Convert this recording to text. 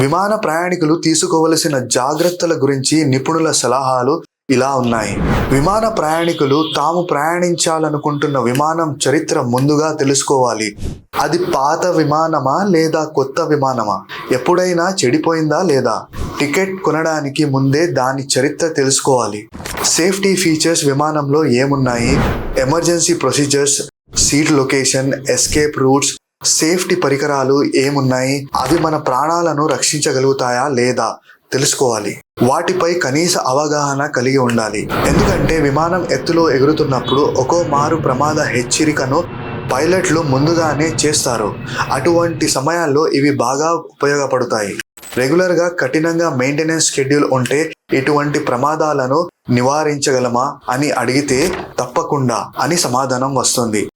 విమాన ప్రయాణికులు తీసుకోవలసిన జాగ్రత్తల గురించి నిపుణుల సలహాలు ఇలా ఉన్నాయి. విమాన ప్రయాణికులు తాము ప్రయాణించాలనుకుంటున్న విమానం చరిత్ర ముందుగా తెలుసుకోవాలి. అది పాత విమానమా లేదా కొత్త విమానమా, ఎప్పుడైనా చెడిపోయిందా లేదా, టికెట్ కొనడానికి ముందే దాని చరిత్ర తెలుసుకోవాలి. సేఫ్టీ ఫీచర్స్ విమానంలో ఏమున్నాయి, emergency procedures, seat location, escape roots, safety పరికరాలు ఏమున్నాయి, అవి మన ప్రాణాలను రక్షించగలుగుతాయా లేదా తెలుసుకోవాలి. వాటిపై కనీస అవగాహన కలిగి ఉండాలి. ఎందుకంటే విమానం ఎత్తులో ఎగురుతున్నప్పుడు ఒక్కో మారు ప్రమాద హెచ్చరికను పైలట్లు ముందుగానే చేస్తారు. అటువంటి సమయాల్లో ఇవి బాగా ఉపయోగపడతాయి. రెగ్యులర్గా కఠినంగా మెయింటెనెన్స్ షెడ్యూల్ ఉంటే ఇటువంటి ప్రమాదాలను నివారించగలమా అని అడిగితే తప్పకుండా అని సమాధానం వస్తుంది.